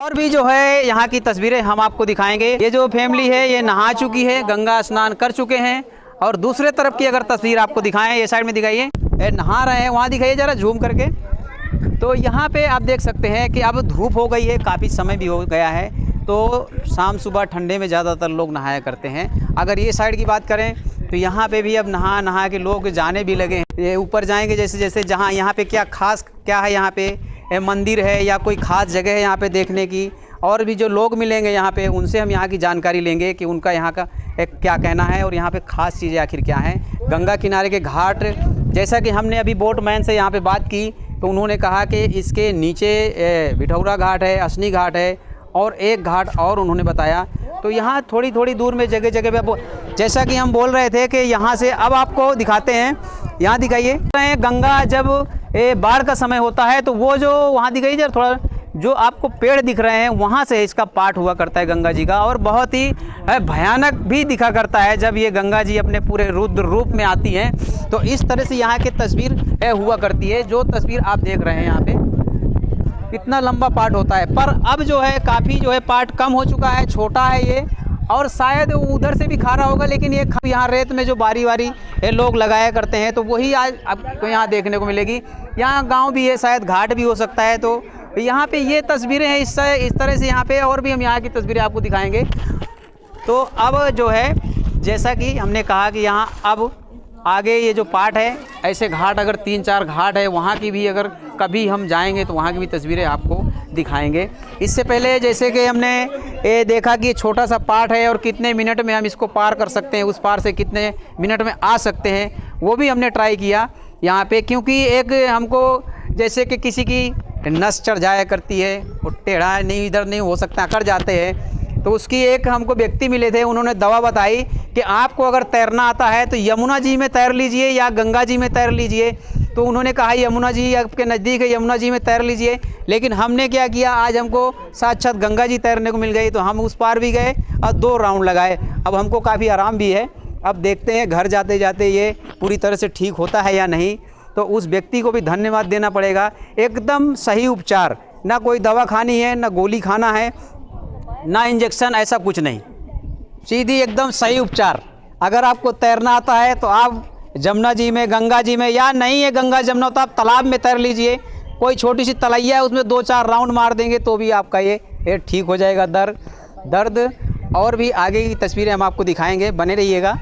और भी जो है यहाँ की तस्वीरें हम आपको दिखाएंगे। ये जो फैमिली है ये नहा चुकी है, गंगा स्नान कर चुके हैं। और दूसरे तरफ की अगर तस्वीर आपको दिखाएं, ये साइड में दिखाइए, नहा रहे हैं, वहाँ दिखाइए ज़रा झूम करके। तो यहाँ पे आप देख सकते हैं कि अब धूप हो गई है, काफ़ी समय भी हो गया है, तो शाम सुबह ठंडे में ज़्यादातर लोग नहाया करते हैं। अगर ये साइड की बात करें तो यहाँ पे भी अब नहा के लोग जाने भी लगे हैं। ये ऊपर जाएंगे जैसे जैसे, जहाँ यहाँ पे क्या खास क्या है, यहाँ पे मंदिर है या कोई ख़ास जगह है यहाँ पे देखने की। और भी जो लोग मिलेंगे यहाँ पे, उनसे हम यहाँ की जानकारी लेंगे कि उनका यहाँ का क्या कहना है और यहाँ पे ख़ास चीज़ें आखिर क्या हैं। गंगा किनारे के घाट, जैसा कि हमने अभी बोटमैन से यहाँ पे बात की तो उन्होंने कहा कि इसके नीचे बिठौरा घाट है, असनी घाट है और एक घाट और उन्होंने बताया। तो यहाँ थोड़ी थोड़ी दूर में जगह जगह पे, जैसा कि हम बोल रहे थे कि यहाँ से अब आपको दिखाते हैं, यहाँ दिखाइए। गंगा जब बाढ़ का समय होता है तो वो जो वहाँ दिखाइए जरा थोड़ा, जो आपको पेड़ दिख रहे हैं वहाँ से इसका पाठ हुआ करता है गंगा जी का। और बहुत ही भयानक भी दिखा करता है जब ये गंगा जी अपने पूरे रुद्र रूप में आती हैं। तो इस तरह से यहाँ की तस्वीर हुआ करती है। जो तस्वीर आप देख रहे हैं यहाँ पे, कितना लंबा पार्ट होता है, पर अब जो है काफ़ी जो है पार्ट कम हो चुका है, छोटा है ये। और शायद उधर से भी खारा होगा, लेकिन ये यहाँ रेत में जो बारी लोग लगाया करते हैं तो वही आज आपको यहाँ देखने को मिलेगी। यहाँ गांव भी है, शायद घाट भी हो सकता है। तो यहाँ पे ये तस्वीरें हैं इस तरह से यहाँ पे, और भी हम यहाँ की तस्वीरें आपको दिखाएंगे। तो अब जो है जैसा कि हमने कहा कि यहाँ अब आगे ये जो पार्ट है, ऐसे घाट अगर 3-4 घाट है, वहाँ की भी अगर कभी हम जाएंगे तो वहाँ की भी तस्वीरें आपको दिखाएंगे। इससे पहले जैसे कि हमने ये देखा कि छोटा सा पार्ट है और कितने मिनट में हम इसको पार कर सकते हैं, उस पार से कितने मिनट में आ सकते हैं, वो भी हमने ट्राई किया यहाँ पे। क्योंकि एक हमको जैसे कि किसी की नस चढ़ जाया करती है, वो टेढ़ा नहीं इधर नहीं हो सकता, कर जाते हैं, तो उसकी एक हमको व्यक्ति मिले थे, उन्होंने दवा बताई कि आपको अगर तैरना आता है तो यमुना जी में तैर लीजिए या गंगा जी में तैर लीजिए। तो उन्होंने कहा यमुना जी आपके नज़दीक है, यमुना जी में तैर लीजिए। लेकिन हमने क्या किया, आज हमको साक्षात गंगा जी तैरने को मिल गई, तो हम उस पार भी गए और 2 राउंड लगाए। अब हमको काफ़ी आराम भी है। अब देखते हैं घर जाते जाते ये पूरी तरह से ठीक होता है या नहीं। तो उस व्यक्ति को भी धन्यवाद देना पड़ेगा। एकदम सही उपचार, ना कोई दवा खानी है, ना गोली खाना है, ना इंजेक्शन, ऐसा कुछ नहीं, सीधी एकदम सही उपचार। अगर आपको तैरना आता है तो आप जमुना जी में, गंगा जी में, या नहीं है गंगा जमुना तो आप तालाब में तैर लीजिए। कोई छोटी सी तलैया है, उसमें 2-4 राउंड मार देंगे तो भी आपका ये ठीक हो जाएगा दर्द। और भी आगे की तस्वीरें हम आपको दिखाएंगे, बने रहिएगा।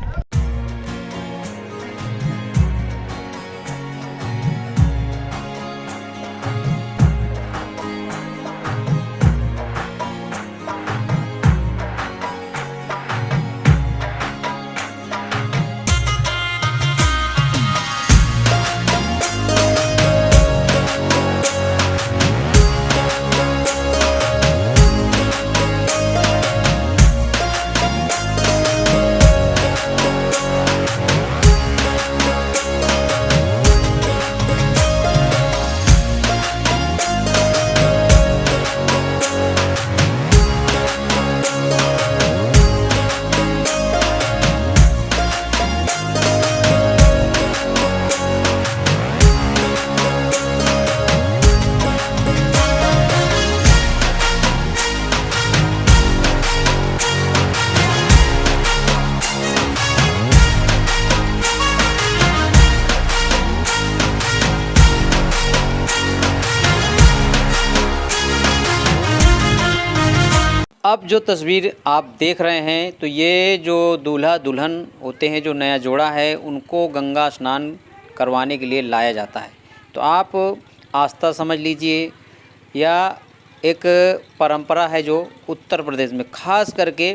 अब जो तस्वीर आप देख रहे हैं, तो ये जो दूल्हा दुल्हन होते हैं, जो नया जोड़ा है, उनको गंगा स्नान करवाने के लिए लाया जाता है। तो आप आस्था समझ लीजिए या एक परंपरा है जो उत्तर प्रदेश में ख़ास करके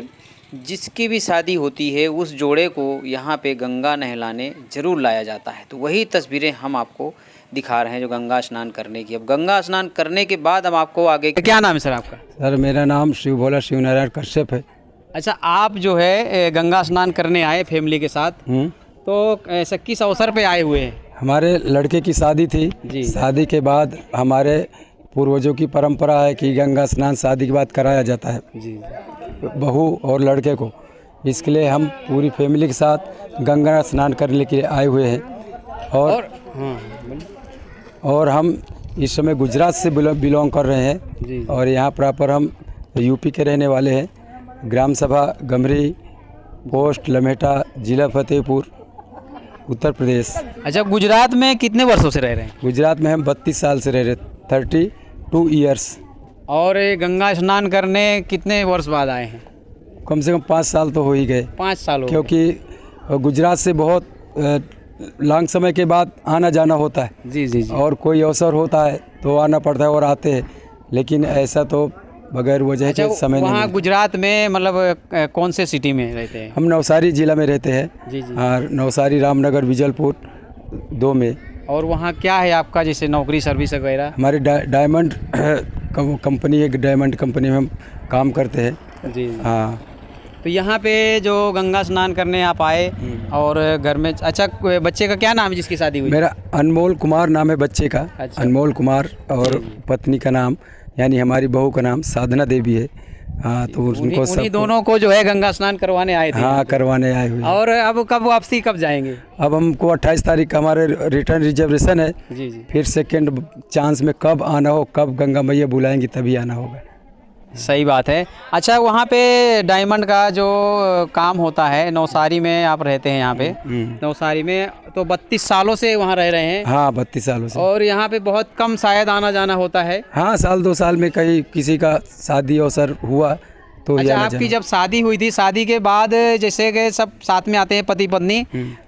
जिसकी भी शादी होती है उस जोड़े को यहाँ पे गंगा नहलाने ज़रूर लाया जाता है। तो वही तस्वीरें हम आपको दिखा रहे हैं जो गंगा स्नान करने की। अब गंगा स्नान करने के बाद हम आपको आगे, क्या नाम है सर आपका? सर मेरा नाम शिव भोला शिवनारायण कश्यप है। अच्छा, आप जो है गंगा स्नान करने आए फैमिली के साथ, तो ऐसा किस अवसर पे आए हुए हैं? हमारे लड़के की शादी थी जी। शादी के बाद हमारे पूर्वजों की परंपरा है कि गंगा स्नान शादी के बाद कराया जाता है जी, बहू और लड़के को। इसके लिए हम पूरी फैमिली के साथ गंगा स्नान करने के लिए आए हुए हैं। और हम इस समय गुजरात से बिलोंग कर रहे हैं जी। और यहाँ प्रॉपर हम यूपी के रहने वाले हैं। ग्राम सभा गमरी, पोस्ट लमेटा, जिला फतेहपुर, उत्तर प्रदेश। अच्छा, गुजरात में कितने वर्षों से रह रहे हैं? गुजरात में हम 32 साल से रह रहे, 32 ईयर्स। और ये गंगा स्नान करने कितने वर्ष बाद आए हैं? कम से कम 5 साल तो हो ही गए, 5 साल हो गए। क्योंकि गुजरात से बहुत लंग समय के बाद आना जाना होता है। जी जी जी। और कोई अवसर होता है तो आना पड़ता है और आते हैं, लेकिन ऐसा तो बगैर वजह के समय नहीं वहाँ मिलता। गुजरात में मतलब कौन से सिटी में रहते हैं? हम नवसारी जिला में रहते हैं। जी जी। और नवसारी, रामनगर, विजलपुर 2 में। और वहाँ क्या है आपका, जैसे नौकरी सर्विस वगैरह? हमारी डायमंड कंपनी है, डायमंड कंपनी में हम काम करते हैं। जी। हाँ। तो यहाँ पे जो गंगा स्नान करने आप आए और घर में, अच्छा बच्चे का क्या नाम है जिसकी शादी हुई? मेरा अनमोल कुमार नाम है बच्चे का। अच्छा। अनमोल कुमार। और पत्नी का नाम यानी हमारी बहू का नाम साधना देवी है। हाँ, तो उनको उन्हीं दोनों को जो है गंगा स्नान करवाने आए थे? हाँ, करवाने आए हुए। और अब कब वापसी कब जाएंगे? अब हमको 28 तारीख का हमारे रिटर्न रिजर्वेशन है। जी जी। फिर सेकेंड चांस में कब आना हो, कब गंगा मैया बुलाएंगी तभी आना होगा। सही बात है। अच्छा, वहाँ पे डायमंड का जो काम होता है, नवसारी में आप रहते हैं यहाँ पे, नवसारी में तो 32 सालों से वहाँ रह रहे हैं? हाँ, 32 सालों से। और यहाँ पे बहुत कम शायद आना जाना होता है? हाँ, साल 2 साल में कहीं किसी का शादी अवसर हुआ तो अच्छा, आपकी जब शादी हुई थी, शादी के बाद जैसे कि सब साथ में आते हैं पति पत्नी,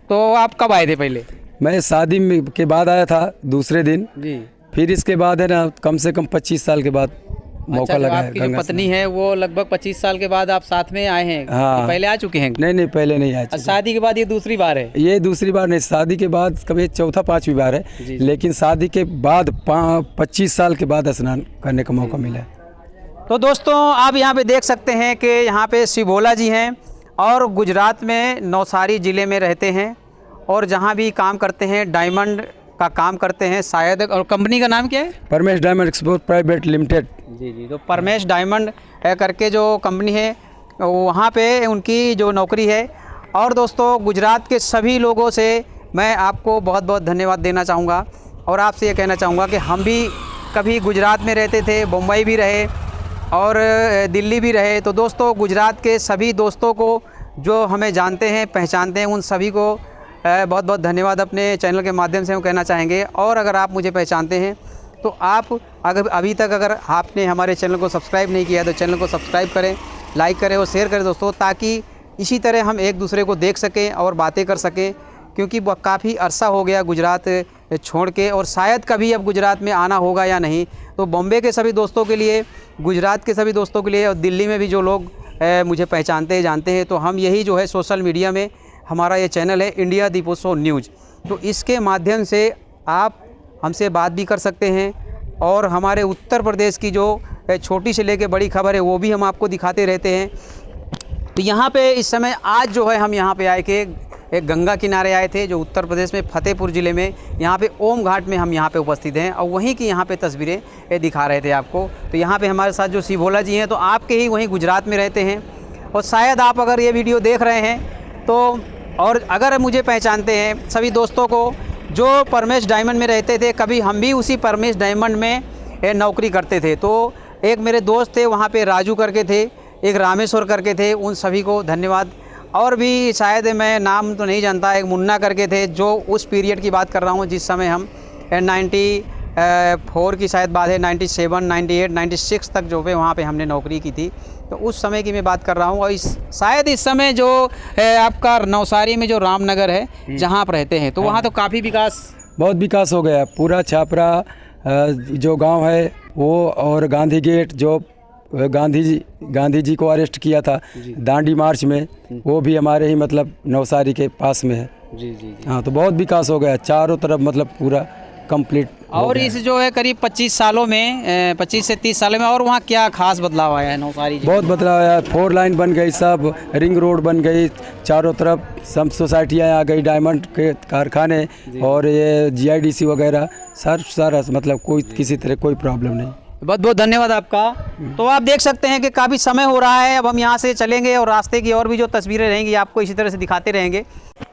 तो आप कब आए थे पहले? मैं शादी के बाद आया था दूसरे दिन। जी। फिर इसके बाद है ना, कम से कम 25 साल के बाद मौका लगा है। आपकी जो पत्नी है वो लगभग 25 साल के बाद आप साथ में आए हैं? हाँ। पहले आ चुके हैं? नहीं, पहले नहीं आया। शादी के बाद ये दूसरी बार है? ये दूसरी बार नहीं, शादी के बाद कभी चौथा 5वीं बार है। लेकिन शादी के बाद 25 साल के बाद स्नान करने का मौका मिला है। तो दोस्तों, आप यहाँ पे देख सकते हैं कि यहाँ पे शिवोला जी हैं और गुजरात में नवसारी ज़िले में रहते हैं और जहाँ भी काम करते हैं डायमंड का काम करते हैं शायद। और कंपनी का नाम क्या है? Paramesh diamond export private limited. जी जी। तो परमेश डायमंड करके जो कंपनी है वहाँ पे उनकी जो नौकरी है। और दोस्तों, गुजरात के सभी लोगों से मैं आपको बहुत बहुत धन्यवाद देना चाहूँगा और आपसे ये कहना चाहूँगा कि हम भी कभी गुजरात में रहते थे, मुंबई भी रहे और दिल्ली भी रहे। तो दोस्तों, गुजरात के सभी दोस्तों को जो हमें जानते हैं, पहचानते हैं, उन सभी को बहुत बहुत धन्यवाद अपने चैनल के माध्यम से हम कहना चाहेंगे। और अगर आप मुझे पहचानते हैं तो आप अगर अभी तक अगर आपने हमारे चैनल को सब्सक्राइब नहीं किया तो चैनल को सब्सक्राइब करें, लाइक करें और शेयर करें दोस्तों, ताकि इसी तरह हम एक दूसरे को देख सकें और बातें कर सकें। क्योंकि काफ़ी अरसा हो गया गुजरात छोड़ के और शायद कभी अब गुजरात में आना होगा या नहीं। तो बॉम्बे के सभी दोस्तों के लिए, गुजरात के सभी दोस्तों के लिए और दिल्ली में भी जो लोग मुझे पहचानते हैं, जानते हैं, तो हम यही जो है सोशल मीडिया में हमारा ये चैनल है इंडिया दीपोत्सव न्यूज़, तो इसके माध्यम से आप हमसे बात भी कर सकते हैं और हमारे उत्तर प्रदेश की जो छोटी से लेके बड़ी खबर है वो भी हम आपको दिखाते रहते हैं। तो यहाँ पे इस समय आज जो है हम यहाँ पे आए के एक गंगा किनारे आए थे, जो उत्तर प्रदेश में फतेहपुर ज़िले में यहाँ पे ओम घाट में हम यहाँ पे उपस्थित हैं और वहीं की यहाँ पे तस्वीरें ये दिखा रहे थे आपको। तो यहाँ पे हमारे साथ जो शिवोला जी हैं, तो आपके ही वहीं गुजरात में रहते हैं और शायद आप अगर ये वीडियो देख रहे हैं तो, और अगर मुझे पहचानते हैं, सभी दोस्तों को जो परमेश डायमंड में रहते थे, कभी हम भी उसी परमेश डायमंड में नौकरी करते थे। तो एक मेरे दोस्त थे वहाँ पे, राजू करके थे, एक रामेश्वर करके थे, उन सभी को धन्यवाद। और भी शायद मैं नाम तो नहीं जानता, एक मुन्ना करके थे, जो उस पीरियड की बात कर रहा हूँ जिस समय हम 94 की शायद बात है, 97, 98, 96 तक जो पे वहाँ पे हमने नौकरी की थी। तो उस समय की मैं बात कर रहा हूँ। और शायद इस समय जो आपका नवसारी में जो रामनगर है जहाँ आप रहते हैं, तो वहाँ तो काफ़ी बहुत विकास हो गया। पूरा छापरा जो गांव है वो, और गांधी गेट जो गांधी जी को अरेस्ट किया था दांडी मार्च में, वो भी हमारे ही मतलब नवसारी के पास में है। जी। हाँ, तो बहुत विकास हो गया चारों तरफ, मतलब पूरा कंप्लीट। और इस जो है करीब 25 सालों में, 25 से 30 सालों में, और वहाँ क्या खास बदलाव आया है नवसारी? बहुत बदलाव आया। 4 लाइन बन गई, सब रिंग रोड बन गई, चारों तरफ सब सोसाइटियाँ आ गई, डायमंड के कारखाने और ये GIDC वगैरह सारा, मतलब कोई किसी तरह कोई प्रॉब्लम नहीं। बहुत बहुत धन्यवाद आपका। तो आप देख सकते हैं कि काफ़ी समय हो रहा है, अब हम यहाँ से चलेंगे और रास्ते की और भी जो तस्वीरें रहेंगी आपको इसी तरह से दिखाते रहेंगे।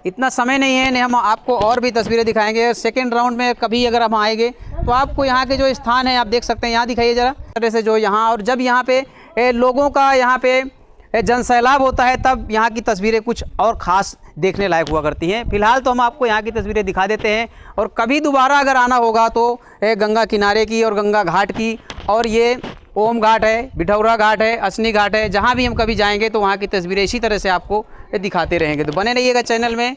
इतना समय नहीं है, नहीं हम आपको और भी तस्वीरें दिखाएंगे। सेकंड राउंड में कभी अगर हम आएंगे तो आपको यहाँ के जो स्थान है आप देख सकते हैं, यहाँ दिखाइए ज़रा तरह से जो यहाँ, और जब यहाँ पे लोगों का यहाँ पे जनसैलाब होता है तब यहाँ की तस्वीरें कुछ और ख़ास देखने लायक हुआ करती हैं। फिलहाल तो हम आपको यहाँ की तस्वीरें दिखा देते हैं, और कभी दोबारा अगर आना होगा तो गंगा किनारे की और गंगा घाट की, और ये ओम घाट है, बिठौरा घाट है, असनी घाट है, जहाँ भी हम कभी जाएंगे तो वहाँ की तस्वीरें इसी तरह से आपको दिखाते रहेंगे। तो बने रहिएगा चैनल में।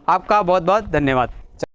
आपका बहुत बहुत धन्यवाद।